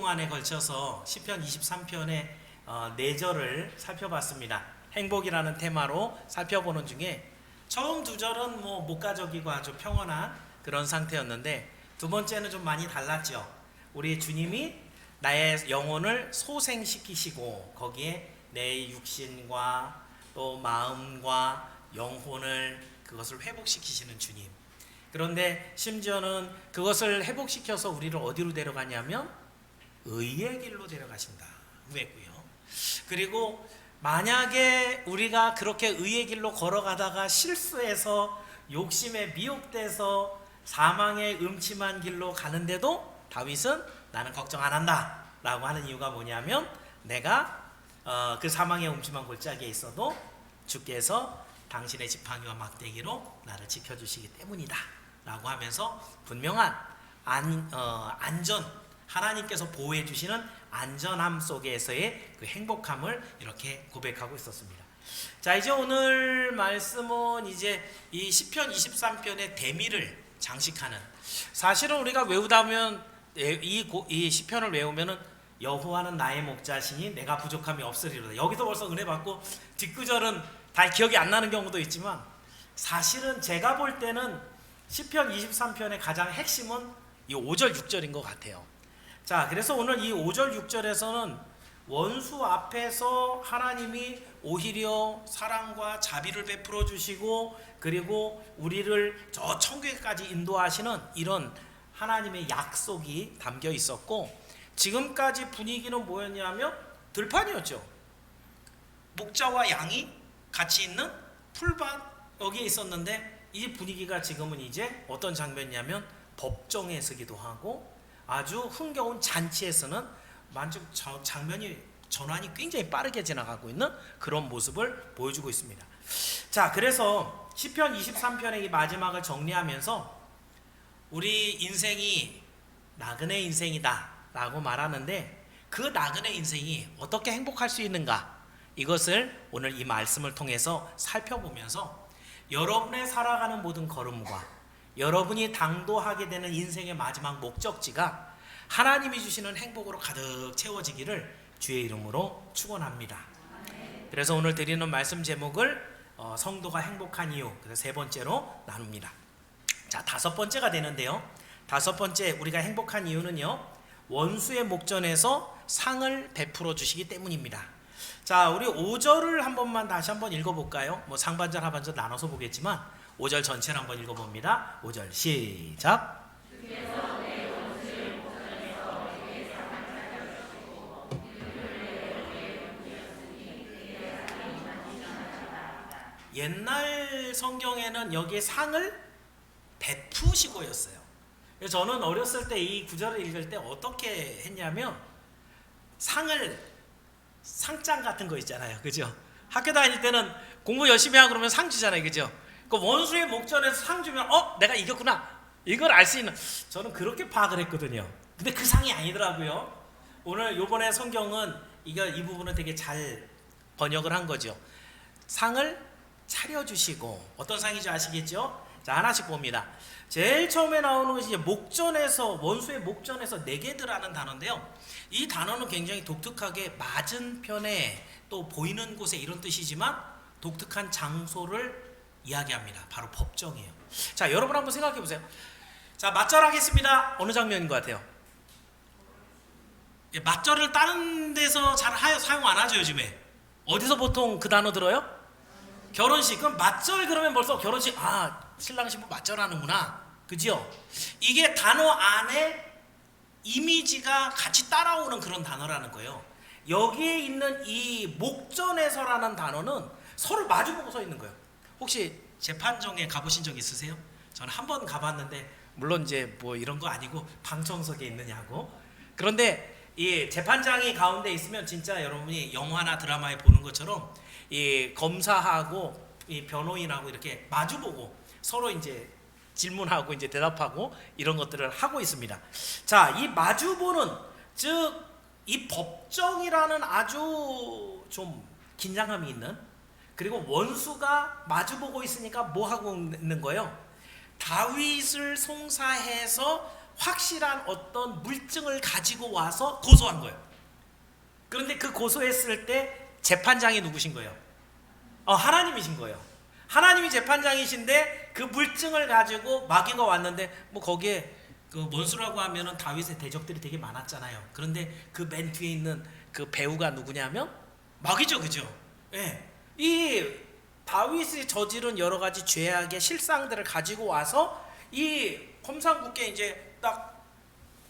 동안에 걸쳐서 시편 23편의 4절을 살펴봤습니다. 행복이라는 테마로 살펴보는 중에 처음 2절은 목가적이고 아주 평온한 그런 상태였는데, 두 번째는 좀 많이 달랐죠. 우리 주님이 나의 영혼을 소생시키시고 거기에 내 육신과 또 마음과 영혼을 그것을 회복시키시는 주님. 그런데 심지어는 그것을 회복시켜서 우리를 어디로 데려가냐면 의의 길로 데려가신다 했고요. 그리고 만약에 우리가 그렇게 의의 길로 걸어가다가 실수해서 욕심에 미혹돼서 사망의 음침한 길로 가는데도 다윗은 나는 걱정 안 한다 라고 하는 이유가 뭐냐면, 내가 그 사망의 음침한 골짜기에 있어도 주께서 당신의 지팡이와 막대기로 나를 지켜주시기 때문이다 라고 하면서 분명한 안전, 하나님께서 보호해 주시는 안전함 속에서의 그 행복함을 이렇게 고백하고 있었습니다. 자, 이제 오늘 말씀은 이제 이 시편 23편의 대미를 장식하는, 사실은 우리가 외우다 보면 이 시편을 외우면은 여호와는 나의 목자시니 내가 부족함이 없으리로다, 여기서 벌써 은혜 받고 뒷구절은 다 기억이 안 나는 경우도 있지만, 사실은 제가 볼 때는 시편 23편의 가장 핵심은 이 5절 6절인 것 같아요. 자, 그래서 오늘 이 5절 6절에서는 원수 앞에서 하나님이 오히려 사랑과 자비를 베풀어 주시고, 그리고 우리를 저 천국에까지 인도하시는 이런 하나님의 약속이 담겨 있었고, 지금까지 분위기는 뭐였냐면 들판이었죠. 목자와 양이 같이 있는 풀밭 여기에 있었는데, 이 분위기가 지금은 이제 어떤 장면이냐면 법정에 서기도 하고 아주 흥겨운 잔치에서는 장면이 전환이 굉장히 빠르게 지나가고 있는 그런 모습을 보여주고 있습니다. 자, 그래서 시편 23편의 이 마지막을 정리하면서 우리 인생이 나그네 인생이다 라고 말하는데, 그 나그네 인생이 어떻게 행복할 수 있는가, 이것을 오늘 이 말씀을 통해서 살펴보면서 여러분의 살아가는 모든 걸음과 여러분이 당도하게 되는 인생의 마지막 목적지가 하나님이 주시는 행복으로 가득 채워지기를 주의 이름으로 축원합니다. 그래서 오늘 드리는 말씀 제목을 성도가 행복한 이유, 그래서 3번째로 나눕니다. 자, 5번째가 되는데요, 5번째 우리가 행복한 이유는요, 원수의 목전에서 상을 베풀어 주시기 때문입니다. 자, 우리 5절을 한 번만 다시 한번 읽어볼까요? 상반절 하반절 나눠서 보겠지만 5절 전체를 한번 읽어봅니다. 5절 시작. 옛날 성경에는 여기에 상을 베푸시고였어요. 그래서 저는 어렸을 때 이 구절을 읽을 때 어떻게 했냐면, 상장 같은 거 있잖아요, 그죠? 학교 다닐 때는 공부 열심히 하고 그러면 상 주잖아요, 그죠? 그 원수의 목전에서 상 주면 내가 이겼구나, 이걸 알 수 있는, 저는 그렇게 파악을 했거든요. 근데 그 상이 아니더라고요. 오늘 요번에 성경은 이 부분은 되게 잘 번역을 한 거죠. 상을 차려주시고, 어떤 상인지 아시겠죠? 자, 하나씩 봅니다. 제일 처음에 나오는 것이 이제 목전에서, 원수의 목전에서 내게드라는 단어인데요, 이 단어는 굉장히 독특하게 맞은편에 또 보이는 곳에 이런 뜻이지만 독특한 장소를 이야기합니다. 바로 법정이에요. 자, 여러분 한번 생각해 보세요. 자, 맞절 하겠습니다. 어느 장면인 것 같아요? 맞절을 다른 데서 잘 사용 안 하죠, 요즘에. 어디서 보통 그 단어 들어요? 결혼식. 그럼 맞절 그러면 벌써 결혼식, 신랑 신부 맞절하는구나, 그죠? 이게 단어 안에 이미지가 같이 따라오는 그런 단어라는 거예요. 여기에 있는 이 목전에서라는 단어는 서로 마주보고 서 있는 거예요. 혹시 재판정에 가보신 적 있으세요? 저는 한 번 가봤는데, 물론 이제 이런 거 아니고 방청석에 있느냐고. 그런데 이 재판장이 가운데 있으면 진짜 여러분이 영화나 드라마에 보는 것처럼 이 검사하고 이 변호인하고 이렇게 마주보고 서로 이제 질문하고 이제 대답하고 이런 것들을 하고 있습니다. 자, 이 마주보는, 즉 이 법정이라는 아주 좀 긴장감이 있는, 그리고 원수가 마주보고 있으니까 뭐 하고 있는 거예요? 다윗을 송사해서 확실한 어떤 물증을 가지고 와서 고소한 거예요. 그런데 그 고소했을 때 재판장이 누구신 거예요? 하나님이신 거예요. 하나님이 재판장이신데 그 물증을 가지고 마귀가 왔는데 뭐 거기에 그 원수라고 하면은 다윗의 대적들이 되게 많았잖아요. 그런데 그 맨 뒤에 있는 그 배우가 누구냐면 마귀죠, 그죠? 예. 이 다윗이 저지른 여러 가지 죄악의 실상들을 가지고 와서 이 험상궂게 이제 딱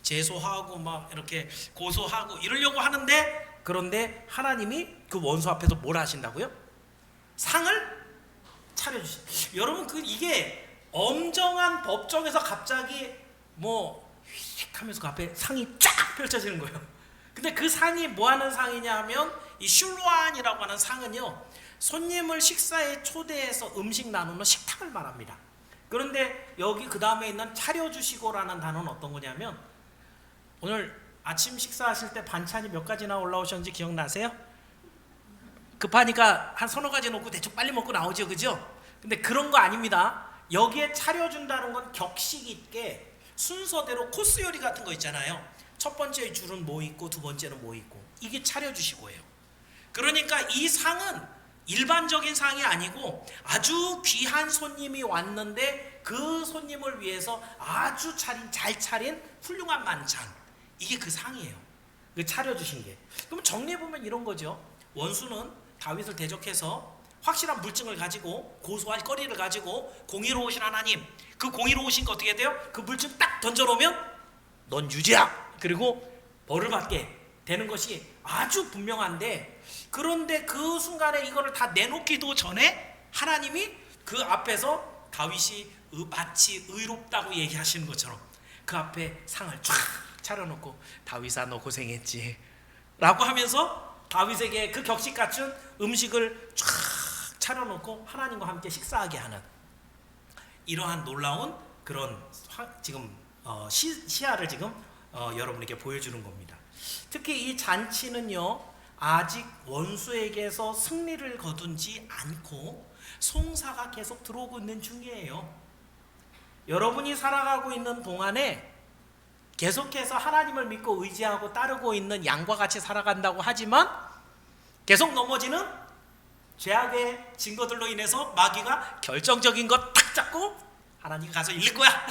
제소하고 막 이렇게 고소하고 이러려고 하는데, 그런데 하나님이 그 원수 앞에서 뭘 하신다고요? 상을 차려주신. 여러분, 이게 엄정한 법정에서 갑자기 뭐 휙 하면서 그 앞에 상이 쫙 펼쳐지는 거예요. 근데 그 상이 뭐 하는 상이냐 하면 이 슐로안이라고 하는 상은요, 손님을 식사에 초대해서 음식 나누는 식탁을 말합니다. 그런데 여기 그 다음에 있는 차려주시고라는 단어는 어떤 거냐면, 오늘 아침 식사하실 때 반찬이 몇 가지나 올라오셨는지 기억나세요? 급하니까 한 서너 가지 놓고 대충 빨리 먹고 나오죠, 그죠? 근데 그런 거 아닙니다. 여기에 차려준다는 건 격식 있게 순서대로 코스 요리 같은 거 있잖아요. 첫 번째 줄은 뭐 있고 두 번째는 뭐 있고, 이게 차려주시고예요. 그러니까 이 상은 일반적인 상이 아니고 아주 귀한 손님이 왔는데 그 손님을 위해서 아주 잘 차린 훌륭한 만찬, 이게 그 상이에요. 그 차려주신 게. 그럼 정리해보면 이런 거죠. 원수는 다윗을 대적해서 확실한 물증을 가지고 고소할 거리를 가지고 공의로우신 하나님, 그 공의로우신 거 어떻게 돼요? 그 물증 딱 던져놓으면 넌 유죄야, 그리고 벌을 받게 되는 것이 아주 분명한데, 그런데 그 순간에 이거를 다 내놓기도 전에 하나님이 그 앞에서 다윗이 마치 의롭다고 얘기하시는 것처럼 그 앞에 상을 쫙 차려놓고, 다윗아 너 고생했지 라고 하면서 다윗에게 그 격식 갖춘 음식을 쫙 차려놓고 하나님과 함께 식사하게 하는 이러한 놀라운 그런 지금 시야를 지금 여러분에게 보여주는 겁니다. 특히 이 잔치는요, 아직 원수에게서 승리를 거두지 않고 송사가 계속 들어오고 있는 중이에요. 여러분이 살아가고 있는 동안에 계속해서 하나님을 믿고 의지하고 따르고 있는 양과 같이 살아간다고 하지만 계속 넘어지는 죄악의 증거들로 인해서 마귀가 결정적인 것 딱 잡고 하나님 가서 이길 거야,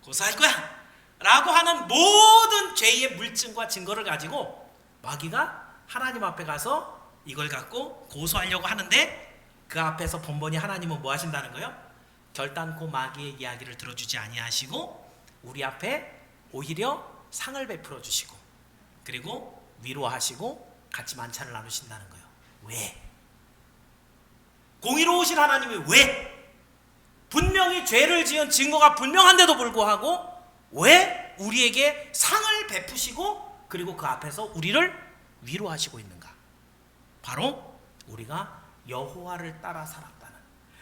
고소할 거야 라고 하는 모든 죄의 물증과 증거를 가지고 마귀가 하나님 앞에 가서 이걸 갖고 고소하려고 하는데, 그 앞에서 번번이 하나님은 뭐 하신다는 거예요? 결단코 마귀의 이야기를 들어주지 아니하시고 우리 앞에 오히려 상을 베풀어 주시고, 그리고 위로하시고 같이 만찬을 나누신다는 거예요. 왜? 공의로우신 하나님이 왜? 분명히 죄를 지은 증거가 분명한데도 불구하고 왜 우리에게 상을 베푸시고 그리고 그 앞에서 우리를 위로하시고 있는가? 바로 우리가 여호와를 따라 살았다는,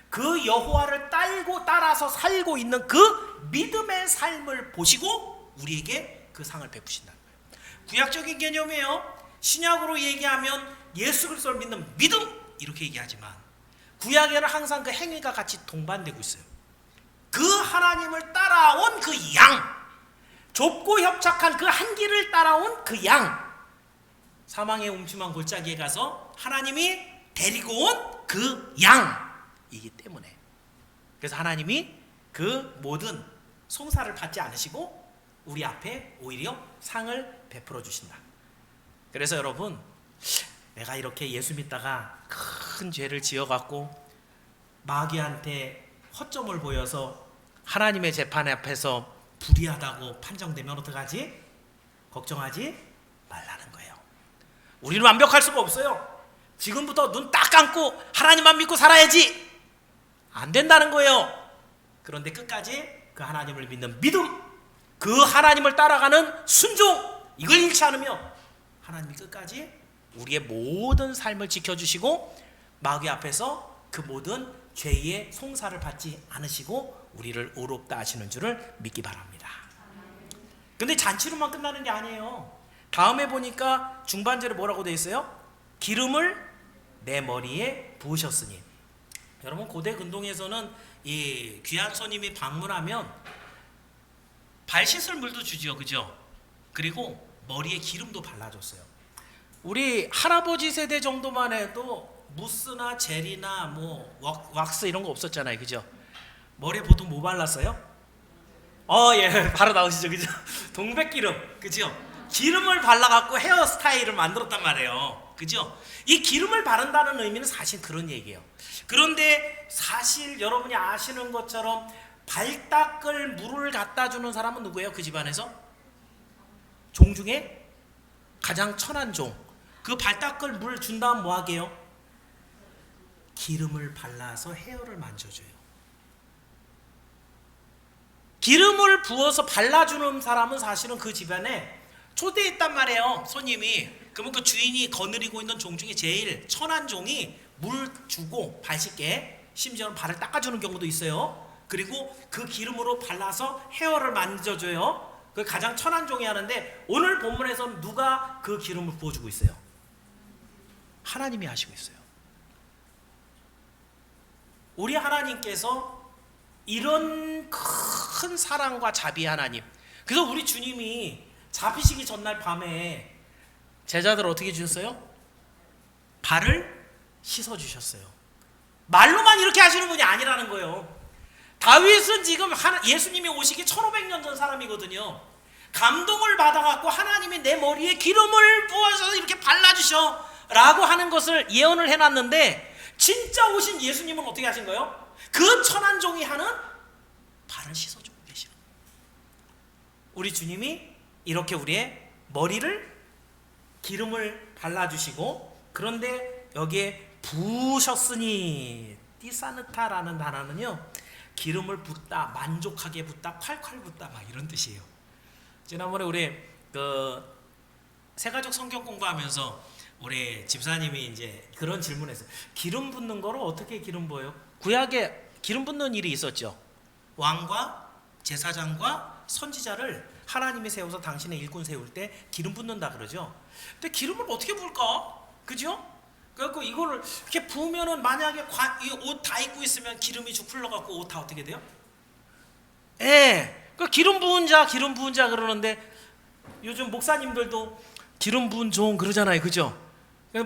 그 여호와를 따라서 살고 있는 그 믿음의 삶을 보시고 우리에게 그 상을 베푸신다는 거예요. 구약적인 개념이에요. 신약으로 얘기하면 예수 그리스도를 믿는 믿음 이렇게 얘기하지만, 구약에는 항상 그 행위가 같이 동반되고 있어요. 그 하나님을 따라온 그 양, 좁고 협착한 그 한 길을 따라온 그 양, 사망의 음침한 골짜기에 가서 하나님이 데리고 온 그 양이기 때문에, 그래서 하나님이 그 모든 송사를 받지 않으시고 우리 앞에 오히려 상을 베풀어 주신다. 그래서 여러분, 내가 이렇게 예수 믿다가 큰 죄를 지어갖고 마귀한테 허점을 보여서 하나님의 재판 앞에서 불의하다고 판정되면 어떡하지? 걱정하지 말라는 거예요. 우리는 완벽할 수가 없어요. 지금부터 눈 딱 감고 하나님만 믿고 살아야지, 안 된다는 거예요. 그런데 끝까지 그 하나님을 믿는 믿음, 그 하나님을 따라가는 순종, 이걸 잃지 않으면 하나님이 끝까지 우리의 모든 삶을 지켜주시고 마귀 앞에서 그 모든 죄의 송사를 받지 않으시고 우리를 의롭다 하시는 줄을 믿기 바랍니다. 근데 잔치로만 끝나는 게 아니에요. 다음에 보니까 중반절에 뭐라고 되어 있어요? 기름을 내 머리에 부으셨으니. 여러분, 고대 근동에서는 이 귀한 손님이 방문하면 발 씻을 물도 주죠, 그죠? 그리고 머리에 기름도 발라줬어요. 우리 할아버지 세대 정도만 해도 무스나 젤이나 뭐 왁스 이런 거 없었잖아요, 그죠? 머리에 보통 뭐 발랐어요? 예, 바로 나오시죠, 그죠? 동백기름, 그죠? 기름을 발라갖고 헤어스타일을 만들었단 말이에요, 그죠? 이 기름을 바른다는 의미는 사실 그런 얘기예요. 그런데 사실 여러분이 아시는 것처럼 발 닦을 물을 갖다 주는 사람은 누구예요? 그 집안에서? 종 중에 가장 천한 종. 그 발 닦을 물 준 다음 뭐 하게요? 기름을 발라서 헤어를 만져줘요. 기름을 부어서 발라주는 사람은 사실은 그 집안에 초대했단 말이에요, 손님이. 그러면 그 주인이 거느리고 있는 종 중에 제일 천한 종이 물 주고 발 씻게, 심지어는 발을 닦아주는 경우도 있어요. 그리고 그 기름으로 발라서 헤어를 만져줘요. 그 가장 천한 종이 하는데, 오늘 본문에서는 누가 그 기름을 부어주고 있어요? 하나님이 하시고 있어요. 우리 하나님께서 이런 큰 사랑과 자비 하나님. 그래서 우리 주님이 잡히시기 전날 밤에 제자들 어떻게 주셨어요? 발을 씻어주셨어요. 말로만 이렇게 하시는 분이 아니라는 거예요. 다윗은 지금 예수님이 오시기 1500년 전 사람이거든요. 감동을 받아갖고 하나님이 내 머리에 기름을 부어서 이렇게 발라주셔 라고 하는 것을 예언을 해놨는데, 진짜 오신 예수님은 어떻게 하신 거예요? 그 천한 종이 하는 발을 씻어주고 계시는 거예요. 우리 주님이 이렇게 우리의 머리를 기름을 발라주시고, 그런데 여기에 부으셨으니, 띠사느타라는 단어는요, 기름을 붓다, 만족하게 붓다, 콸콸 붓다, 막 이런 뜻이에요. 지난번에 우리 그 새가족 성경 공부하면서 우리 집사님이 이제 그런 질문했어요. 기름 붓는 거를 어떻게 기름 부어요? 구약에 기름 붓는 일이 있었죠. 왕과 제사장과 선지자를 하나님이 세워서 당신의 일꾼 세울 때 기름 붓는다 그러죠. 근데 기름을 어떻게 부을까? 그죠? 그래갖고 이거를 이렇게 부으면은 만약에 옷 다 입고 있으면 기름이 쭉 흘러갖고 옷 다 어떻게 돼요? 그 기름 부은 자 그러는데, 요즘 목사님들도 기름 부은 종 그러잖아요, 그죠?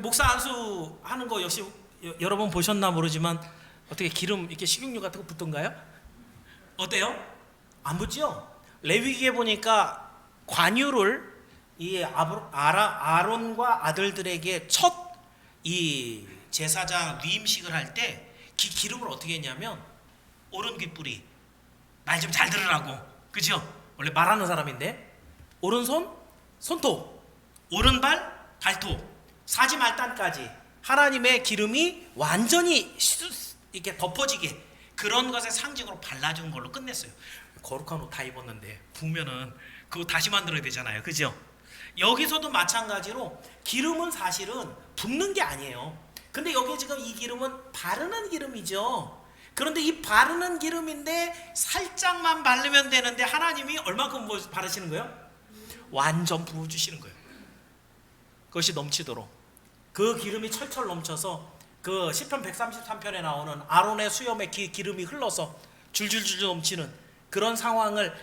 목사 안수 하는 거 역시 여러분 보셨나 모르지만 어떻게 기름 이렇게 식용유 같은 거 붓던가요? 어때요? 안 붓죠? 레위기에 보니까 관유를 이 아론과 아들들에게 첫 이 제사장 위임식을 할 때 기름을 어떻게 했냐면, 오른 귓불이, 말 좀 잘 들으라고, 그죠? 원래 말하는 사람인데, 오른손 손톱, 오른발 발톱, 사지 말단까지 하나님의 기름이 완전히 이렇게 덮어지게, 그런 것의 상징으로 발라주는 걸로 끝냈어요. 거룩한 옷 다 입었는데 부으면은 그거 다시 만들어야 되잖아요, 그죠? 여기서도 마찬가지로 기름은 사실은 붓는 게 아니에요. 근데 여기 지금 이 기름은 바르는 기름이죠. 그런데 이 바르는 기름인데 살짝만 바르면 되는데, 하나님이 얼마큼 바르시는 거예요? 완전 부어주시는 거예요. 그것이 넘치도록. 그 기름이 철철 넘쳐서 그 시편 133편에 나오는 아론의 수염에 기름이 흘러서 줄줄줄 넘치는 그런 상황을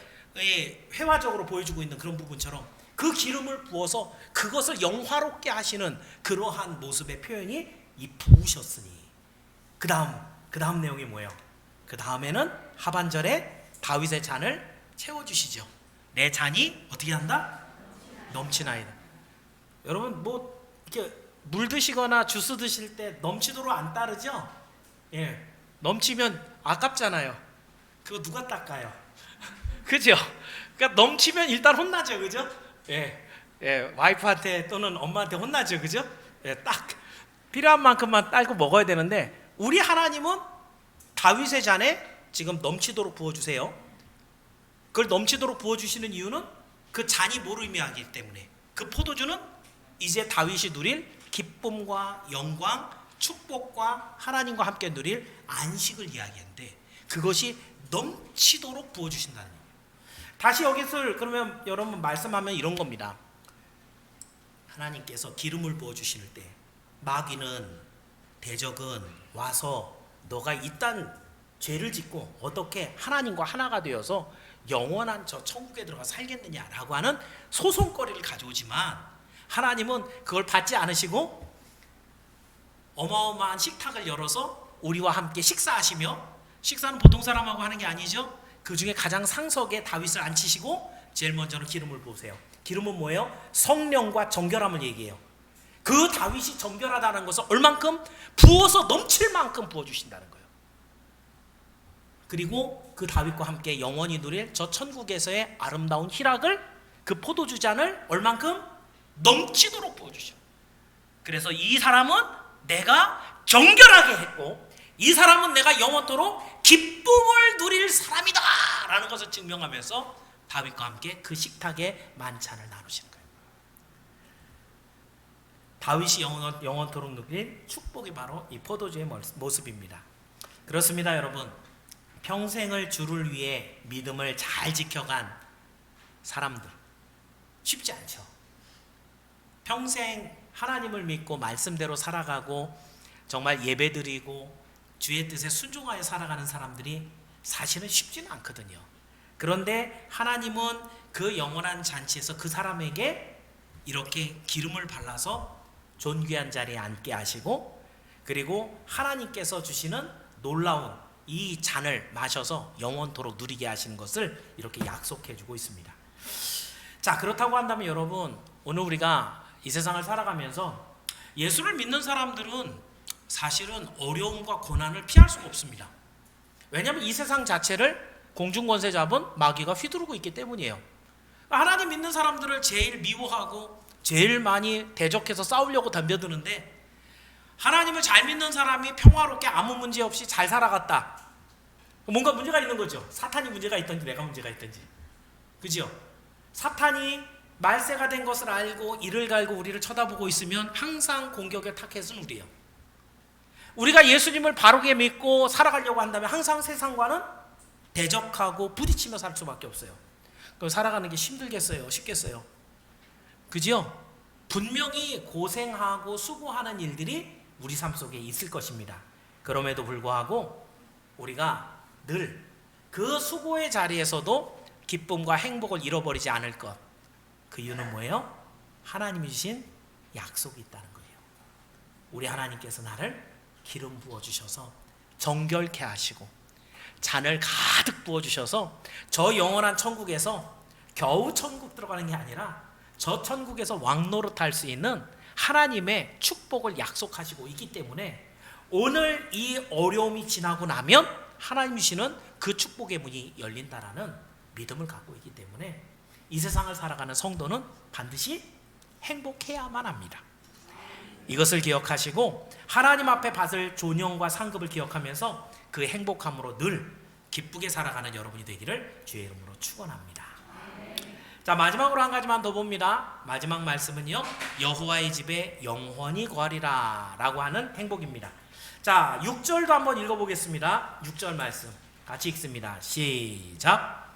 회화적으로 보여주고 있는 그런 부분처럼, 그 기름을 부어서 그것을 영화롭게 하시는 그러한 모습의 표현이 이 부으셨으니. 그 다음 내용이 뭐예요? 그 다음에는 하반절에 다윗의 잔을 채워주시죠. 내 잔이 어떻게 한다? 넘치나이다. 여러분 뭐 이렇게 물 드시거나 주스 드실 때 넘치도록 안 따르죠? 넘치면 아깝잖아요. 그거 누가 닦아요? 그죠? 그러니까 넘치면 일단 혼나죠, 그죠? 와이프한테 또는 엄마한테 혼나죠, 그죠? 딱 필요한 만큼만 딸고 먹어야 되는데, 우리 하나님은 다윗의 잔에 지금 넘치도록 부어주세요. 그걸 넘치도록 부어주시는 이유는 그 잔이 뭘 의미하기 때문에, 그 포도주는 이제 다윗이 누릴 기쁨과 영광, 축복과 하나님과 함께 누릴 안식을 이야기하는데, 그것이 넘치도록 부어주신다는 얘기예요. 다시 여기서 그러면 여러분 말씀하면 이런 겁니다. 하나님께서 기름을 부어주실 때 마귀는, 대적은 와서 너가 이딴 죄를 짓고 어떻게 하나님과 하나가 되어서 영원한 저 천국에 들어가 살겠느냐라고 하는 소송거리를 가져오지만 하나님은 그걸 받지 않으시고 어마어마한 식탁을 열어서 우리와 함께 식사하시며, 식사는 보통 사람하고 하는 게 아니죠. 그 중에 가장 상석에 다윗을 앉히시고 제일 먼저는 기름을 부으세요. 기름은 뭐예요? 성령과 정결함을 얘기해요. 그 다윗이 정결하다는 것은 얼만큼? 부어서 넘칠 만큼 부어주신다는 거예요. 그리고 그 다윗과 함께 영원히 누릴 저 천국에서의 아름다운 희락을, 그 포도주 잔을 얼만큼? 넘치도록 부어주셔. 그래서 이 사람은 내가 정결하게 했고 이 사람은 내가 영원토록 기쁨을 누릴 사람이다 라는 것을 증명하면서 다윗과 함께 그 식탁에 만찬을 나누시는 거예요. 다윗이 영원토록 누릴 축복이 바로 이 포도주의 모습입니다. 그렇습니다, 여러분. 평생을 주를 위해 믿음을 잘 지켜간 사람들 쉽지 않죠. 평생 하나님을 믿고 말씀대로 살아가고 정말 예배드리고 주의 뜻에 순종하여 살아가는 사람들이 사실은 쉽지는 않거든요. 그런데 하나님은 그 영원한 잔치에서 그 사람에게 이렇게 기름을 발라서 존귀한 자리에 앉게 하시고, 그리고 하나님께서 주시는 놀라운 이 잔을 마셔서 영원토록 누리게 하시는 것을 이렇게 약속해 주고 있습니다. 자, 그렇다고 한다면 여러분, 오늘 우리가 이 세상을 살아가면서 예수를 믿는 사람들은 사실은 어려움과 고난을 피할 수가 없습니다. 왜냐하면 이 세상 자체를 공중권세 잡은 마귀가 휘두르고 있기 때문이에요. 하나님 믿는 사람들을 제일 미워하고 제일 많이 대적해서 싸우려고 덤벼드는데, 하나님을 잘 믿는 사람이 평화롭게 아무 문제 없이 잘 살아갔다. 뭔가 문제가 있는 거죠. 사탄이 문제가 있든지 내가 문제가 있든지. 그죠? 사탄이 말세가 된 것을 알고 이를 갈고 우리를 쳐다보고 있으면 항상 공격의 타겟은 우리예요. 우리가 예수님을 바르게 믿고 살아가려고 한다면 항상 세상과는 대적하고 부딪히며 살 수밖에 없어요. 그럼 살아가는 게 힘들겠어요? 쉽겠어요? 그죠? 분명히 고생하고 수고하는 일들이 우리 삶 속에 있을 것입니다. 그럼에도 불구하고 우리가 늘 그 수고의 자리에서도 기쁨과 행복을 잃어버리지 않을 것. 그 이유는 뭐예요? 하나님이 주신 약속이 있다는 거예요. 우리 하나님께서 나를 기름 부어주셔서 정결케 하시고 잔을 가득 부어주셔서 저 영원한 천국에서 겨우 천국 들어가는 게 아니라 저 천국에서 왕노릇할 수 있는 하나님의 축복을 약속하시고 있기 때문에 오늘 이 어려움이 지나고 나면 하나님 주시는 그 축복의 문이 열린다라는 믿음을 갖고 있기 때문에 이 세상을 살아가는 성도는 반드시 행복해야만 합니다. 이것을 기억하시고 하나님 앞에 받을 존영과 상급을 기억하면서 그 행복함으로 늘 기쁘게 살아가는 여러분이 되기를 주의 이름으로 축원합니다. 자, 마지막으로 한 가지만 더 봅니다. 마지막 말씀은요, 여호와의 집에 영원히 거하리라 라고 하는 행복입니다. 자, 6절도 한번 읽어보겠습니다. 6절 말씀 같이 읽습니다. 시작.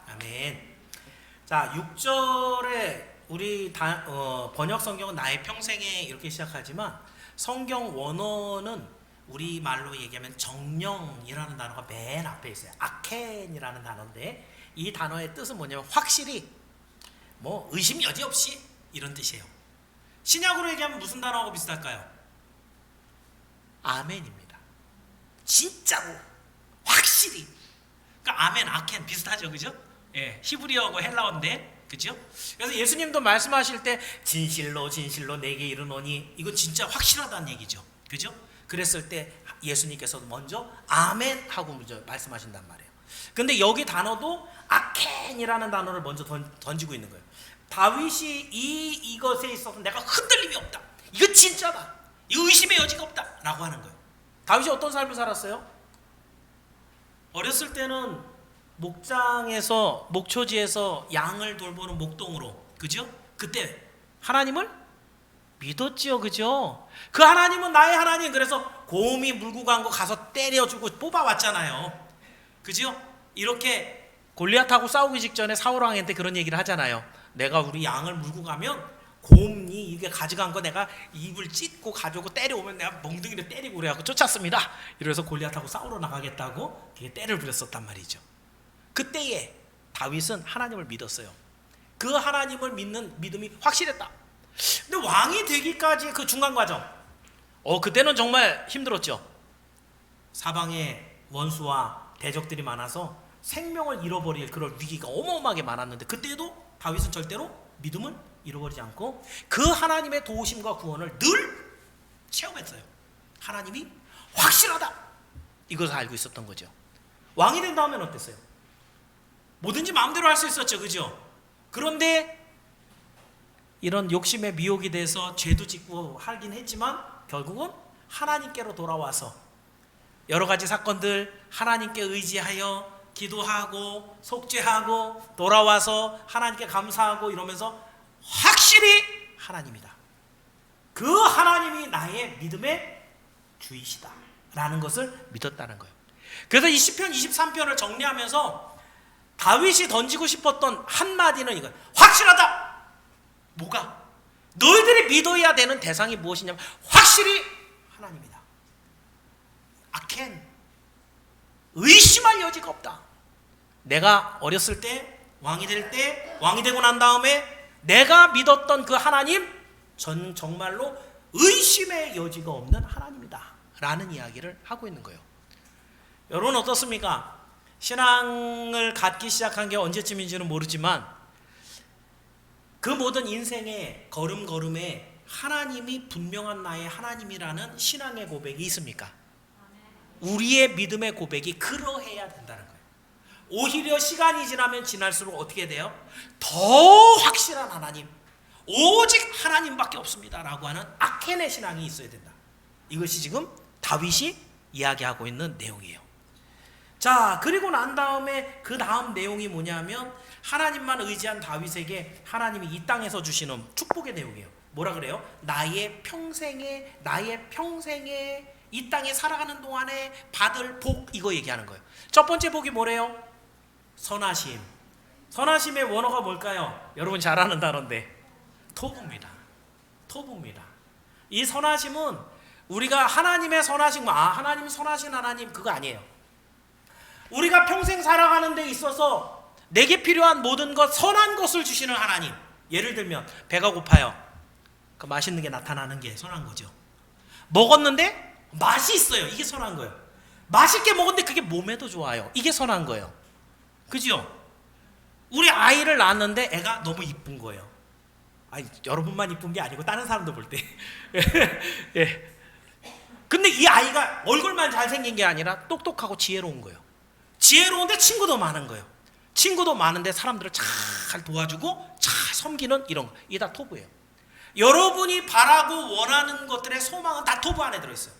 아멘. 자, 6절에 우리 번역 성경은 나의 평생에 이렇게 시작하지만 성경 원어는 우리 말로 얘기하면 정령이라는 단어가 맨 앞에 있어요. 아켄이라는 단어인데 이 단어의 뜻은 뭐냐면 확실히, 뭐 의심 여지 없이 이런 뜻이에요. 신약으로 얘기하면 무슨 단어하고 비슷할까요? 아멘입니다. 진짜로 확실히. 그러니까 아멘, 아켄 비슷하죠, 그죠? 예, 히브리어하고 헬라어인데, 그죠? 그래서 예수님도 말씀하실 때 진실로 진실로 내게 이르노니, 이건 진짜 확실하다는 얘기죠, 그죠? 그랬을 때 예수님께서 먼저 아멘 하고 먼저 말씀하신단 말이에요. 근데 여기 단어도 아켄이라는 단어를 먼저 던지고 있는 거예요. 다윗이 이것에 있어서 내가 흔들림이 없다, 이거 진짜다, 이거 의심의 여지가 없다 라고 하는 거예요. 다윗이 어떤 삶을 살았어요? 어렸을 때는 목장에서, 목초지에서 양을 돌보는 목동으로, 그죠? 그때 하나님을 믿었지요, 그죠? 그 하나님은 나의 하나님. 그래서 곰이 물고 간 거 가서 때려주고 뽑아왔잖아요, 그죠? 이렇게 골리앗하고 싸우기 직전에 사울 왕한테 그런 얘기를 하잖아요. 내가 우리 양을 물고 가면 곰이 이게 가져간 거 내가 입을 찢고 가져오고 때려오면 내가 멍둥이를 때리고 그래갖고 쫓았습니다. 이래서 골리앗하고 싸우러 나가겠다고 그게 때를 부렸었단 말이죠. 그때에 다윗은 하나님을 믿었어요. 그 하나님을 믿는 믿음이 확실했다. 근데 왕이 되기까지 그 중간 과정, 그때는 정말 힘들었죠. 사방에 원수와 대적들이 많아서 생명을 잃어버릴 그런 위기가 어마어마하게 많았는데, 그때도 다윗은 절대로 믿음을 잃어버리지 않고 그 하나님의 도우심과 구원을 늘 체험했어요. 하나님이 확실하다, 이것을 알고 있었던 거죠. 왕이 된 다음엔 어땠어요? 뭐든지 마음대로 할 수 있었죠, 그죠? 그런데 이런 욕심에 미혹이 돼서 죄도 짓고 하긴 했지만 결국은 하나님께로 돌아와서 여러 가지 사건들 하나님께 의지하여 기도하고 속죄하고 돌아와서 하나님께 감사하고 이러면서 확실히 하나님이다, 그 하나님이 나의 믿음의 주이시다 라는 것을 믿었다는 거예요. 그래서 이 시편 23편을 정리하면서 다윗이 던지고 싶었던 한마디는 이거예요. 확실하다. 뭐가? 너희들이 믿어야 되는 대상이 무엇이냐면 확실히 하나님이다. 아켄, 의심할 여지가 없다. 내가 어렸을 때, 왕이 될 때, 왕이 되고 난 다음에 내가 믿었던 그 하나님, 전 정말로 의심의 여지가 없는 하나님이다 라는 이야기를 하고 있는 거예요. 여러분 어떻습니까? 신앙을 갖기 시작한 게 언제쯤인지는 모르지만 그 모든 인생의 걸음걸음에 하나님이 분명한 나의 하나님이라는 신앙의 고백이 있습니까? 우리의 믿음의 고백이 그러해야 된다는 거예요. 오히려 시간이 지나면 지날수록 어떻게 돼요? 더 확실한 하나님, 오직 하나님밖에 없습니다 라고 하는 아켄의 신앙이 있어야 된다. 이것이 지금 다윗이 이야기하고 있는 내용이에요. 자, 그리고 난 다음에 그 다음 내용이 뭐냐면 하나님만 의지한 다윗에게 하나님이 이 땅에서 주시는 축복의 내용이에요. 뭐라 그래요? 나의 평생에 이 땅에 살아가는 동안에 받을 복, 이거 얘기하는 거예요. 첫 번째 복이 뭐래요? 선하심. 선하심의 원어가 뭘까요? 여러분 잘 아는 단어인데 토부입니다. 토부입니다. 이 선하심은 우리가 하나님의 선하심, 하나님 선하신 하나님, 그거 아니에요. 우리가 평생 살아가는 데 있어서 내게 필요한 모든 것, 선한 것을 주시는 하나님. 예를 들면 배가 고파요. 그 맛있는 게 나타나는 게 선한 거죠. 먹었는데 맛이 있어요. 이게 선한 거예요. 맛있게 먹었는데 그게 몸에도 좋아요. 이게 선한 거예요. 그죠? 우리 아이를 낳았는데 애가 너무 이쁜 거예요. 여러분만 이쁜 게 아니고 다른 사람도 볼 때. 예. 근데 이 아이가 얼굴만 잘생긴 게 아니라 똑똑하고 지혜로운 거예요. 지혜로운데 친구도 많은 거예요. 친구도 많은데 사람들을 잘 도와주고 잘 섬기는 이런 거. 이게 다 토부예요. 여러분이 바라고 원하는 것들의 소망은 다 토부 안에 들어있어요.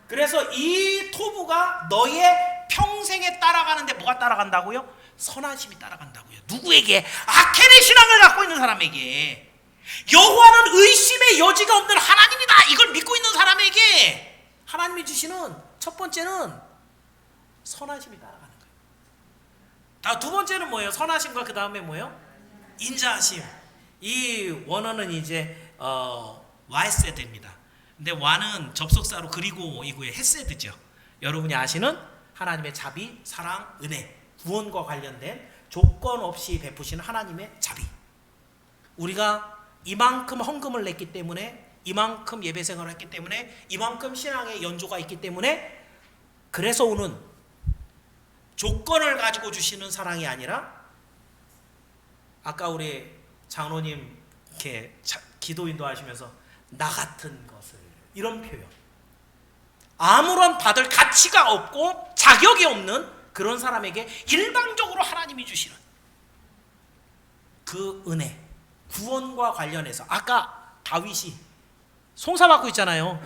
그래서 이 토부가 너의 평생에 따라가는데 뭐가 따라간다고요? 선하심이 따라간다고요. 누구에게? 아켄의 신앙을 갖고 있는 사람에게. 여호와는 의심의 여지가 없는 하나님이다, 이걸 믿고 있는 사람에게 하나님이 주시는 첫 번째는 선하심이 따라가는 거예요. 두 번째는 뭐예요? 선하심과 그 다음에 뭐예요? 인자하심. 이 원어는 이제 와헤세드입니다. 근데 와는 접속사로 그리고 이후에 헤세드죠. 여러분이 아시는 하나님의 자비, 사랑, 은혜, 구원과 관련된 조건 없이 베푸시는 하나님의 자비. 우리가 이만큼 헌금을 냈기 때문에, 이만큼 예배 생활을 했기 때문에, 이만큼 신앙의 연조가 있기 때문에, 그래서 오는 조건을 가지고 주시는 사랑이 아니라, 아까 우리 장로님 이렇게 기도인도 하시면서 나 같은 것을, 이런 표현, 아무런 받을 가치가 없고 자격이 없는 그런 사람에게 일방적으로 하나님이 주시는 그 은혜, 구원과 관련해서 아까 다윗이 송사받고 있잖아요.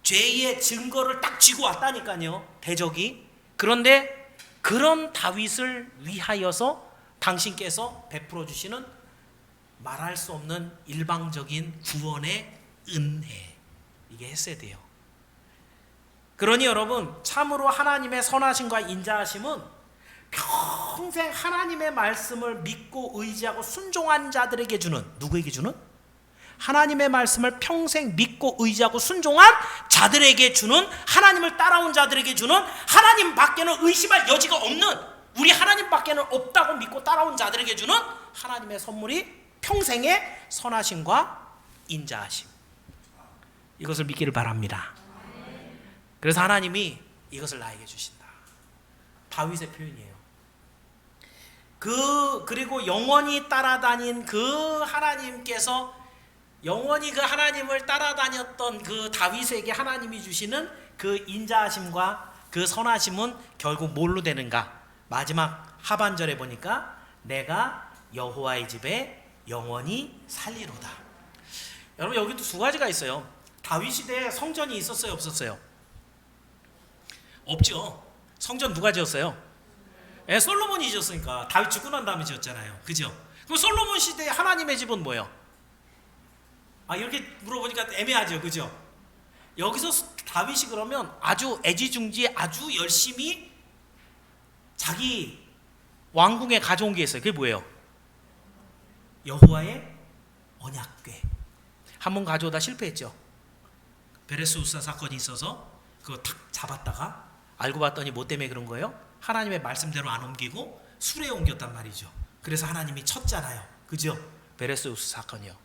죄의 증거를 딱 쥐고 왔다니까요, 대적이. 그런데 그런 다윗을 위하여서 당신께서 베풀어 주시는 말할 수 없는 일방적인 구원의 은혜, 이게 헤세드예요. 그러니 여러분, 참으로 하나님의 선하심과 인자하심은 평생 하나님의 말씀을 믿고 의지하고 순종한 자들에게 주는, 누구에게 주는? 하나님의 말씀을 평생 믿고 의지하고 순종한 자들에게 주는, 하나님을 따라온 자들에게 주는, 하나님 밖에는 의심할 여지가 없는, 우리 하나님 밖에는 없다고 믿고 따라온 자들에게 주는 하나님의 선물이 평생의 선하심과 인자하심. 이것을 믿기를 바랍니다. 그래서 하나님이 이것을 나에게 주신다. 다윗의 표현이에요. 그리고 영원히 따라다닌 그 하나님께서, 영원히 그 하나님을 따라다녔던 그 다윗에게 하나님이 주시는 그 인자하심과 그 선하심은 결국 뭘로 되는가? 마지막 하반절에 보니까 내가 여호와의 집에 영원히 살리로다. 여러분, 여기도 두 가지가 있어요. 다윗 시대에 성전이 있었어요, 없었어요? 없죠. 성전 누가 지었어요? 솔로몬이 지었으니까. 다윗 죽고 난 다음에 지었잖아요. 그죠? 그럼 솔로몬 시대에 하나님의 집은 뭐예요? 이렇게 물어보니까 애매하죠. 그죠? 여기서 다윗이 그러면 아주 애지중지 아주 열심히 자기 왕궁에 가져온 게 있어요. 그게 뭐예요? 여호와의 언약궤. 한번 가져오다 실패했죠. 베레스우사 사건이 있어서 그거 탁 잡았다가 알고 봤더니 뭐 때문에 그런 거예요? 하나님의 말씀대로 안 옮기고 술에 옮겼단 말이죠. 그래서 하나님이 쳤잖아요. 그죠? 베레스우스 사건이요.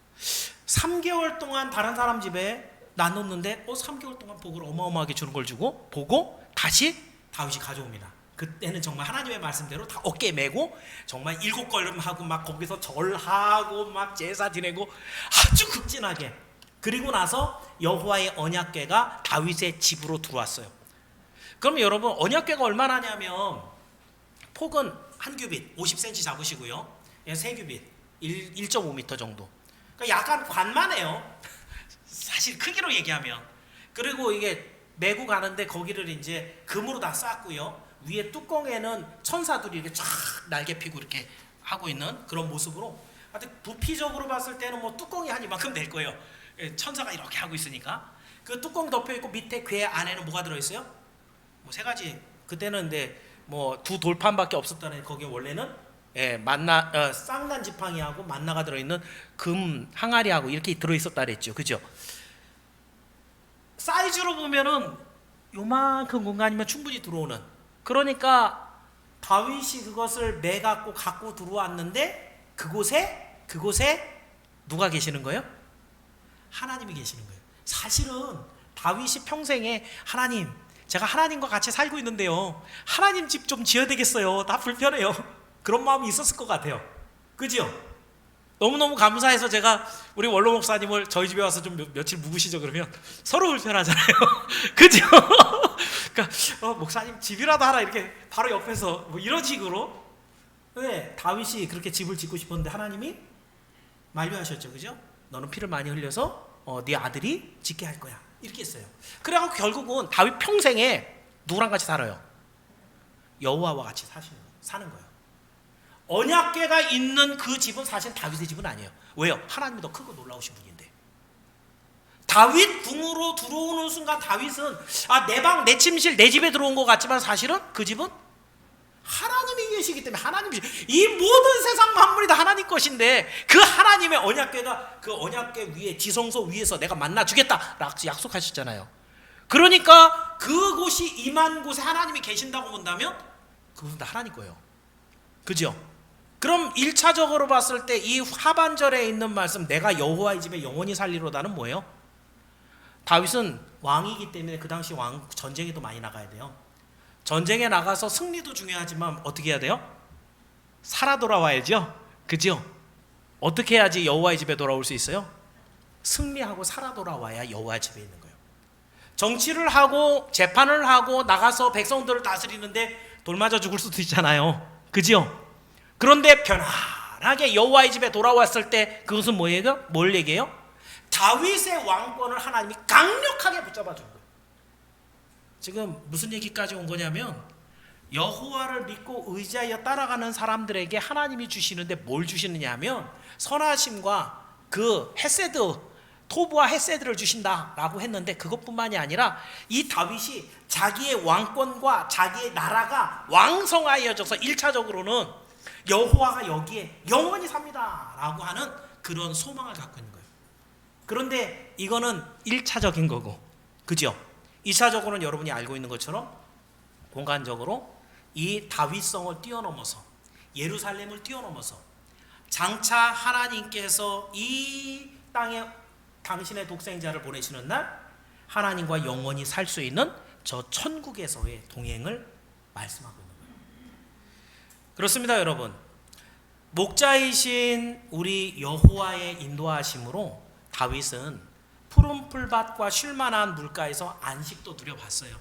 3개월 동안 다른 사람 집에 나눴는데 3개월 동안 복을 어마어마하게 주는 걸 주고 보고 다시 다윗이 가져옵니다. 그때는 정말 하나님의 말씀대로 다 어깨에 메고 정말 7걸음하고 막 거기서 절하고 막 제사 지내고 아주 극진하게. 그리고 나서 여호와의 언약궤가 다윗의 집으로 들어왔어요. 그럼 여러분, 언약궤가 얼마나 하냐면 폭은 한 규빗 50cm 잡으시고요, 3규빗 1.5m 정도. 그러니까 약간 관만해요. 사실 크기로 얘기하면. 그리고 이게 메고 가는데 거기를 이제 금으로 다 쌓았고요. 위에 뚜껑에는 천사들이 이렇게 쫙 날개 피고 이렇게 하고 있는 그런 모습으로. 하여튼 부피적으로 봤을 때는 뭐 뚜껑이 한 이만큼 될 거예요. 천사가 이렇게 하고 있으니까. 그 뚜껑 덮여 있고 밑에 궤 안에는 뭐가 들어 있어요? 뭐 3가지. 그때는 근데 뭐 2 돌판밖에 없었다는, 거기에 원래는 쌍난 지팡이하고 만나가 들어있는 금 항아리하고 이렇게 들어있었다 그랬죠. 그죠? 사이즈로 보면은 요만큼 공간이면 충분히 들어오는. 그러니까 다윗이 그것을 갖고 들어왔는데 그곳에 누가 계시는 거예요? 하나님이 계시는 거예요. 사실은 다윗이 평생에 하나님, 제가 하나님과 같이 살고 있는데요, 하나님 집 좀 지어야 되겠어요. 나 불편해요. 그런 마음이 있었을 것 같아요. 그죠? 너무너무 감사해서 제가 우리 원로 목사님을 저희 집에 와서 좀 며칠 묵으시죠 그러면 서로 불편하잖아요. 그죠? 그러니까 목사님 집이라도 하라, 이렇게 바로 옆에서 뭐 이런 식으로. 왜 다윗이 그렇게 집을 짓고 싶었는데 하나님이 만류하셨죠. 그죠? 너는 피를 많이 흘려서 네 아들이 짓게 할 거야, 이렇게 했어요. 그래갖고 결국은 다윗 평생에 누구랑 같이 살아요? 여호와와 같이 사는 거예요. 언약궤가 있는 그 집은 사실 다윗의 집은 아니에요. 왜요? 하나님이 더 크고 놀라우신 분인데. 다윗 궁으로 들어오는 순간 다윗은 내 방, 내 침실, 내 집에 들어온 것 같지만 사실은 그 집은 하나님이 계시기 때문에, 하나님이, 이 모든 세상 만물이 다 하나님 것인데 그 하나님의 언약궤가 그 언약궤 위에, 지성소 위에서 내가 만나주겠다 라고 약속하셨잖아요. 그러니까 그곳이 임한 곳에 하나님이 계신다고 본다면 그것은 다 하나님 거예요. 그죠? 그럼 1차적으로 봤을 때 이 하반절에 있는 말씀, 내가 여호와의 집에 영원히 살리로다는 뭐예요? 다윗은 왕이기 때문에 그 당시 전쟁에도 많이 나가야 돼요. 전쟁에 나가서 승리도 중요하지만 어떻게 해야 돼요? 살아 돌아와야죠. 그죠? 어떻게 해야지 여호와의 집에 돌아올 수 있어요? 승리하고 살아 돌아와야 여호와 집에 있는 거예요. 정치를 하고 재판을 하고 나가서 백성들을 다스리는데 돌 맞아 죽을 수도 있잖아요. 그죠? 그런데 편안하게 여호와의 집에 돌아왔을 때 그것은 뭐예요? 뭘 얘기해요? 다윗의 왕권을 하나님이 강력하게 붙잡아 준 거예요. 지금 무슨 얘기까지 온 거냐면, 여호와를 믿고 의지하여 따라가는 사람들에게 하나님이 주시는데 뭘 주시느냐 하면 선하심과 그 헤세드, 토부와 헤세드를 주신다라고 했는데 그것뿐만이 아니라 이 다윗이 자기의 왕권과 자기의 나라가 왕성하여져서 1차적으로는 여호와가 여기에 영원히 삽니다라고 하는 그런 소망을 갖고 있는 거예요. 그런데 이거는 1차적인 거고, 그죠? 2차적으로는 여러분이 알고 있는 것처럼 공간적으로 이 다윗성을 뛰어넘어서 예루살렘을 뛰어넘어서 장차 하나님께서 이 땅에 당신의 독생자를 보내시는 날 하나님과 영원히 살 수 있는 저 천국에서의 동행을 말씀하고 있는 거예요. 그렇습니다, 여러분. 목자이신 우리 여호와의 인도하심으로 다윗은 푸른 풀밭과 쉴만한 물가에서 안식도 누려봤어요.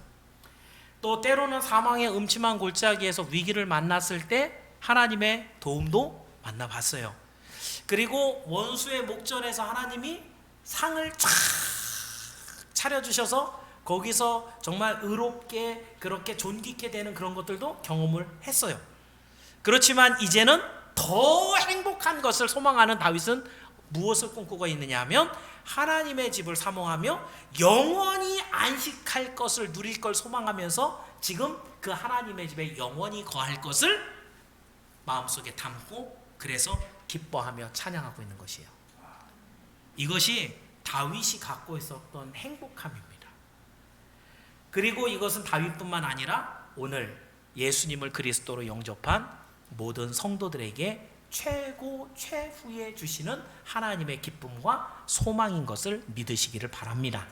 또 때로는 사망의 음침한 골짜기에서 위기를 만났을 때 하나님의 도움도 만나봤어요. 그리고 원수의 목전에서 하나님이 상을 쫙 차려주셔서 거기서 정말 의롭게 그렇게 존귀케 되는 그런 것들도 경험을 했어요. 그렇지만 이제는 더 행복한 것을 소망하는 다윗은 무엇을 꿈꾸고 있느냐 하면 하나님의 집을 사모하며 영원히 안식할 것을 누릴 걸 소망하면서 지금 그 하나님의 집에 영원히 거할 것을 마음속에 담고 그래서 기뻐하며 찬양하고 있는 것이에요. 이것이 다윗이 갖고 있었던 행복함입니다. 그리고 이것은 다윗뿐만 아니라 오늘 예수님을 그리스도로 영접한 모든 성도들에게 최고 최후에 주시는 하나님의 기쁨과 소망인 것을 믿으시기를 바랍니다.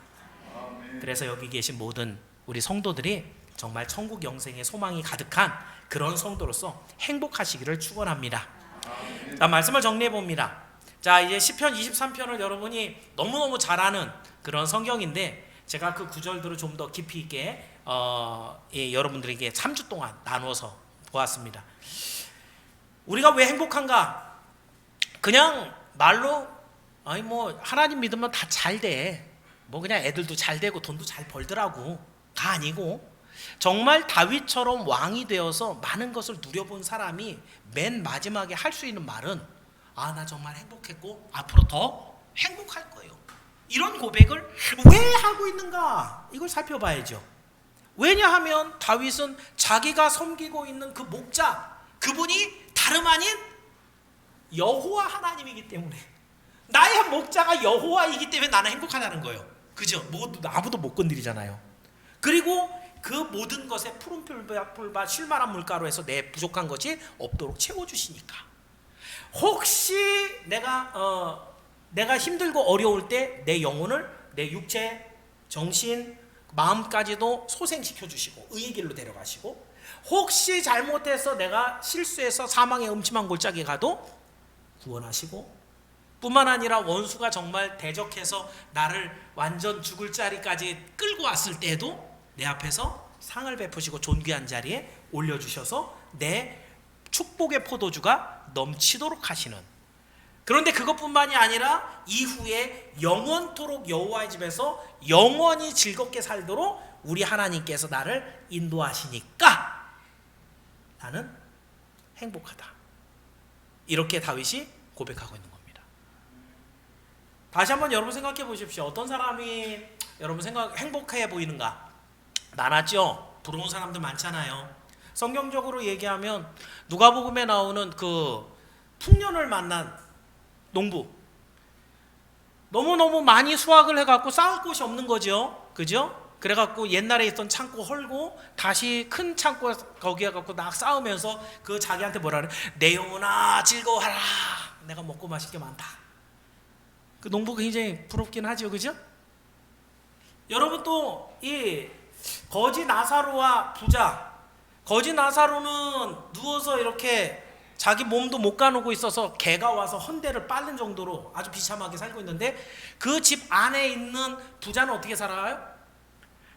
그래서 여기 계신 모든 우리 성도들이 정말 천국 영생의 소망이 가득한 그런 성도로서 행복하시기를 축원합니다. 자, 말씀을 정리해 봅니다. 자, 이제 시편 23편을 여러분이 너무너무 잘 아는 그런 성경인데 제가 그 구절들을 좀 더 깊이 있게 여러분들에게 3주 동안 나누어서 보았습니다. 우리가 왜 행복한가? 그냥 말로 아니 뭐 하나님 믿으면 다 잘 돼. 뭐 그냥 애들도 잘 되고 돈도 잘 벌더라고. 가 아니고 정말 다윗처럼 왕이 되어서 많은 것을 누려본 사람이 맨 마지막에 할 수 있는 말은 아, 나 정말 행복했고 앞으로 더 행복할 거예요. 이런 고백을 왜 하고 있는가? 이걸 살펴봐야죠. 왜냐하면 다윗은 자기가 섬기고 있는 그 목자, 그분이 다름 아닌 여호와 하나님이기 때문에 나의 목자가 여호와이기 때문에 나는 행복하다는 거예요. 그죠? 아무도 못 건드리잖아요. 그리고 그 모든 것에 푸른 풀밭 쉴만한 물가로 해서 내 부족한 것이 없도록 채워주시니까 혹시 내가 힘들고 어려울 때 내 영혼을 내 육체, 정신, 마음까지도 소생시켜 주시고 의의 길로 데려가시고 혹시 잘못해서 내가 실수해서 사망의 음침한 골짜기에 가도 구원하시고 뿐만 아니라 원수가 정말 대적해서 나를 완전 죽을 자리까지 끌고 왔을 때에도 내 앞에서 상을 베푸시고 존귀한 자리에 올려주셔서 내 축복의 포도주가 넘치도록 하시는, 그런데 그것뿐만이 아니라 이후에 영원토록 여호와의 집에서 영원히 즐겁게 살도록 우리 하나님께서 나를 인도하시니까 나는 행복하다. 이렇게 다윗이 고백하고 있는 겁니다. 다시 한번 여러분 생각해 보십시오. 어떤 사람이 여러분 행복해 보이는가? 많았죠. 부러운 사람들 많잖아요. 성경적으로 얘기하면 누가복음에 나오는 그 풍년을 만난 농부, 너무너무 많이 수확을 해갖고 쌓을 곳이 없는 거죠. 그죠? 그래갖고 옛날에 있던 창고 헐고 다시 큰 창고 거기에 갖고 막 쌓으면서 그 자기한테 뭐라 그래? 내 영혼아 즐거워하라. 내가 먹고 마실 게 많다. 그 농부가 굉장히 부럽긴 하죠. 그죠? 여러분 또 이 거지 나사로와 부자, 거지 나사로는 누워서 이렇게 자기 몸도 못 가누고 있어서 개가 와서 헌대를 빨는 정도로 아주 비참하게 살고 있는데 그 집 안에 있는 부자는 어떻게 살아요?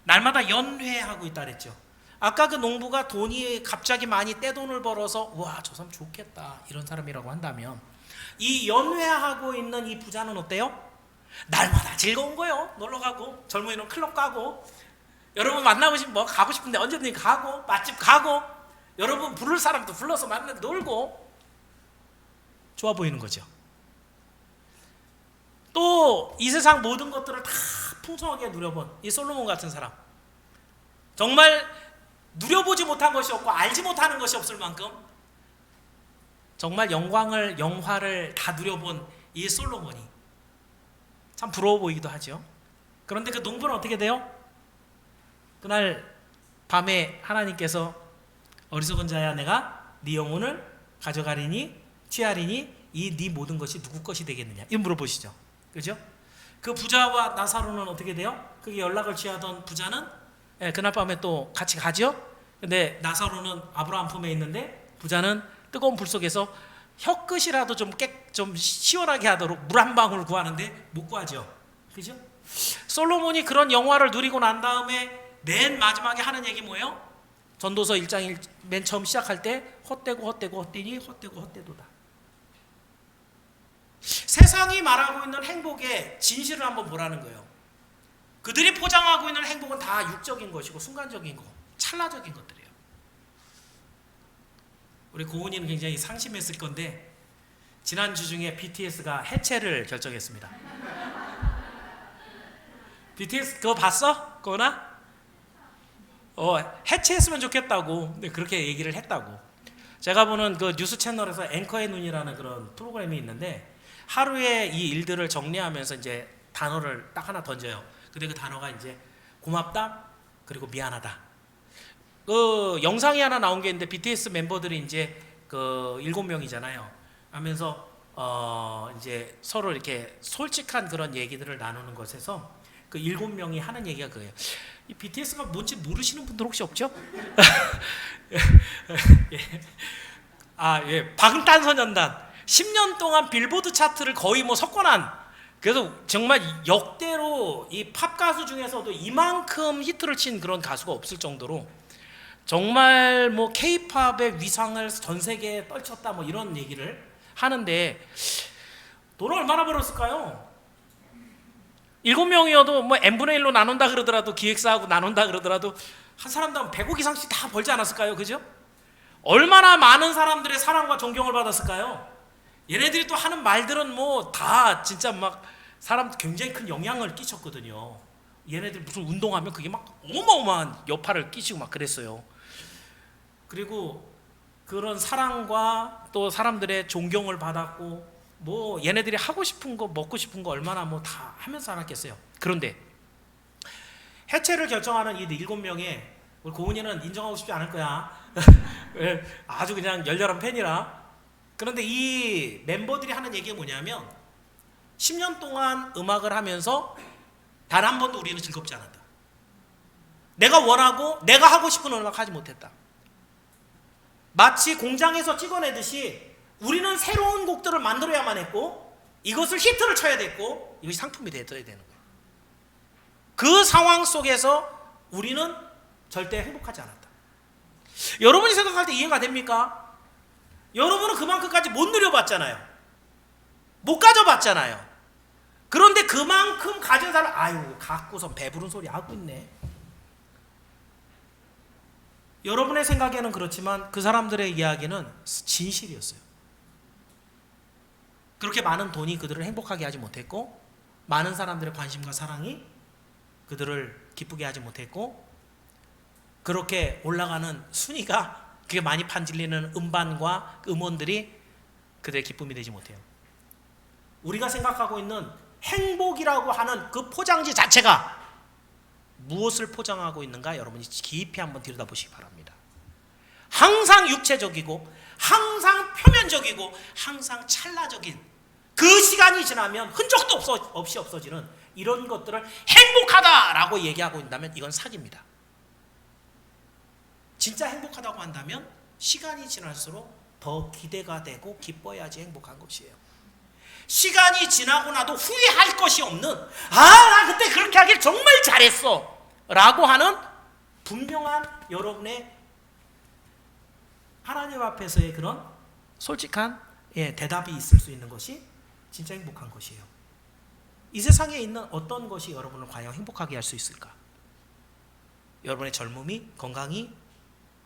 날마다 연회하고 있다 그랬죠. 아까 그 농부가 돈이 갑자기 많이 떼돈을 벌어서 와, 저 사람 좋겠다 이런 사람이라고 한다면 이 연회하고 있는 이 부자는 어때요? 날마다 즐거운 거예요. 놀러 가고 젊은이는 클럽 가고 여러분 만나고 싶으면 뭐 가고 싶은데 언제든지 가고 맛집 가고 여러분 부를 사람도 불러서 만나 놀고 좋아 보이는 거죠. 또 이 세상 모든 것들을 다 풍성하게 누려본 이 솔로몬 같은 사람, 정말 누려보지 못한 것이 없고 알지 못하는 것이 없을 만큼 정말 영화를 다 누려본 이 솔로몬이 참 부러워 보이기도 하죠. 그런데 그 농부는 어떻게 돼요? 그날 밤에 하나님께서 어리석은 자야, 내가 네 영혼을 가져가리니 취하리니 이 네 모든 것이 누구 것이 되겠느냐, 이 물어보시죠. 그죠? 그 부자와 나사로는 어떻게 돼요? 그게 연락을 취하던 부자는 그날 밤에 또 같이 가죠. 근데 나사로는 아브라함 품에 있는데 부자는 뜨거운 불 속에서 혀끝이라도 좀 시원하게 하도록 물 한 방울 구하는데 못 구하죠. 그죠? 솔로몬이 그런 영화를 누리고 난 다음에 맨 마지막에 하는 얘기 뭐예요? 전도서 1장 맨 처음 시작할 때 헛되고 헛되니 헛되고 헛되도다. 세상이 말하고 있는 행복의 진실을 한번 보라는 거예요. 그들이 포장하고 있는 행복은 다 육적인 것이고 순간적인 거, 찰나적인 것들이에요. 우리 고은이는 굉장히 상심했을 건데 지난주 중에 BTS가 해체를 결정했습니다. BTS 그거 봤어? 고은아? 해체했으면 좋겠다고 그렇게 얘기를 했다고. 제가 보는 그 뉴스 채널에서 앵커의 눈이라는 그런 프로그램이 있는데 하루에 이 일들을 정리하면서 이제 단어를 딱 하나 던져요. 근데 그 단어가 이제 고맙다 그리고 미안하다. 그 영상이 하나 나온 게 있는데 BTS 멤버들이 이제 그 7명이잖아요. 하면서 이제 서로 이렇게 솔직한 그런 얘기들을 나누는 것에서 그 7명이 하는 얘기가 그거예요. 이 BTS가 뭔지 모르시는 분들 혹시 없죠? 예. 방탄소년단 10년 동안 빌보드 차트를 거의 뭐 석권한, 그래서 정말 역대로 이 팝 가수 중에서도 이만큼 히트를 친 그런 가수가 없을 정도로 정말 뭐 K-팝의 위상을 전 세계에 떨쳤다 뭐 이런 얘기를 하는데 돈을 얼마나 벌었을까요? 7명이어도 뭐 n분의 1로 나눈다 그러더라도, 기획사하고 나눈다 그러더라도 한 사람당 100억 이상씩 다 벌지 않았을까요? 그죠? 얼마나 많은 사람들의 사랑과 존경을 받았을까요? 얘네들이 또 하는 말들은 뭐 다 진짜 막 사람 굉장히 큰 영향을 끼쳤거든요. 얘네들 무슨 운동하면 그게 막 어마어마한 여파를 끼치고 막 그랬어요. 그리고 그런 사랑과 또 사람들의 존경을 받았고 뭐 얘네들이 하고 싶은 거 먹고 싶은 거 얼마나 뭐 다 하면서 살았겠어요. 그런데 해체를 결정하는 이 7명의 우리 고은이는 인정하고 싶지 않을 거야. 아주 그냥 열렬한 팬이라. 그런데 이 멤버들이 하는 얘기가 뭐냐면 10년 동안 음악을 하면서 단 한 번도 우리는 즐겁지 않았다. 내가 원하고 내가 하고 싶은 음악 하지 못했다. 마치 공장에서 찍어내듯이 우리는 새로운 곡들을 만들어야만 했고 이것을 히트를 쳐야 됐고 이것이 상품이 되어야 되는 거예요. 그 상황 속에서 우리는 절대 행복하지 않았다. 여러분이 생각할 때 이해가 됩니까? 여러분은 그만큼까지 못 누려봤잖아요. 못 가져봤잖아요. 그런데 그만큼 가진 사람, 아유 갖고선 배부른 소리 하고 있네. 여러분의 생각에는 그렇지만 그 사람들의 이야기는 진실이었어요. 그렇게 많은 돈이 그들을 행복하게 하지 못했고 많은 사람들의 관심과 사랑이 그들을 기쁘게 하지 못했고 그렇게 올라가는 순위가 그게 많이 판질리는 음반과 음원들이 그들의 기쁨이 되지 못해요. 우리가 생각하고 있는 행복이라고 하는 그 포장지 자체가 무엇을 포장하고 있는가 여러분이 깊이 한번 들여다보시기 바랍니다. 항상 육체적이고 항상 표면적이고 항상 찰나적인 그 시간이 지나면 흔적도 없이 없어지는 이런 것들을 행복하다라고 얘기하고 있다면 이건 사기입니다. 진짜 행복하다고 한다면 시간이 지날수록 더 기대가 되고 기뻐야지 행복한 것이에요. 시간이 지나고 나도 후회할 것이 없는 나 그때 그렇게 하길 정말 잘했어 라고 하는 분명한 여러분의 하나님 앞에서의 그런 솔직한 대답이 있을 수 있는 것이 진짜 행복한 것이에요. 이 세상에 있는 어떤 것이 여러분을 과연 행복하게 할 수 있을까? 여러분의 젊음이, 건강이,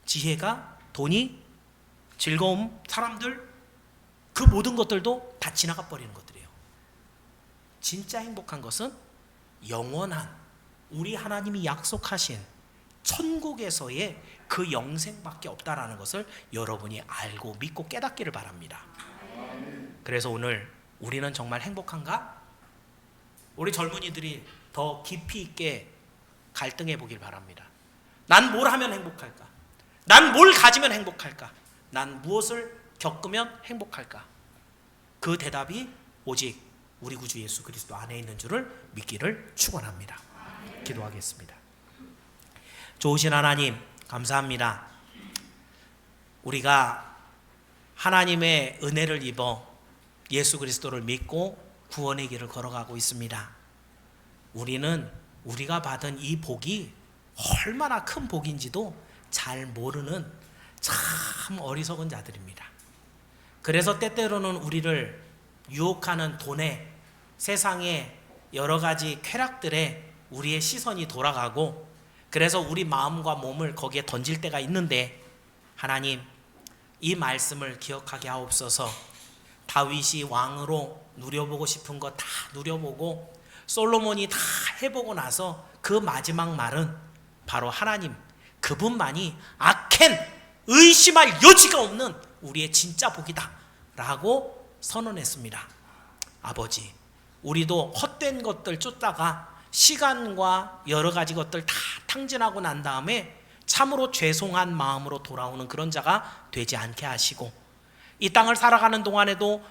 지혜가, 돈이, 즐거움, 사람들, 그 모든 것들도 다 지나가 버리는 것들이에요. 진짜 행복한 것은 영원한 우리 하나님이 약속하신 천국에서의 그 영생밖에 없다라는 것을 여러분이 알고 믿고 깨닫기를 바랍니다. 그래서 오늘 우리는 정말 행복한가? 우리 젊은이들이 더 깊이 있게 갈등해 보길 바랍니다. 난 뭘 하면 행복할까? 난 뭘 가지면 행복할까? 난 무엇을 겪으면 행복할까? 그 대답이 오직 우리 구주 예수 그리스도 안에 있는 줄을 믿기를 축원합니다. 기도하겠습니다. 좋으신 하나님 감사합니다. 우리가 하나님의 은혜를 입어 예수 그리스도를 믿고 구원의 길을 걸어가고 있습니다. 우리는 우리가 받은 이 복이 얼마나 큰 복인지도 잘 모르는 참 어리석은 자들입니다. 그래서 때때로는 우리를 유혹하는 돈에, 세상의 여러 가지 쾌락들에 우리의 시선이 돌아가고, 그래서 우리 마음과 몸을 거기에 던질 때가 있는데, 하나님 이 말씀을 기억하게 하옵소서. 다윗이 왕으로 누려보고 싶은 거 다 누려보고 솔로몬이 다 해보고 나서 그 마지막 말은 바로 하나님 그분만이 악행 의심할 여지가 없는 우리의 진짜 복이다 라고 선언했습니다. 아버지, 우리도 헛된 것들 쫓다가 시간과 여러 가지 것들 다 탕진하고 난 다음에 참으로 죄송한 마음으로 돌아오는 그런 자가 되지 않게 하시고, 이 땅을 살아가는 동안에도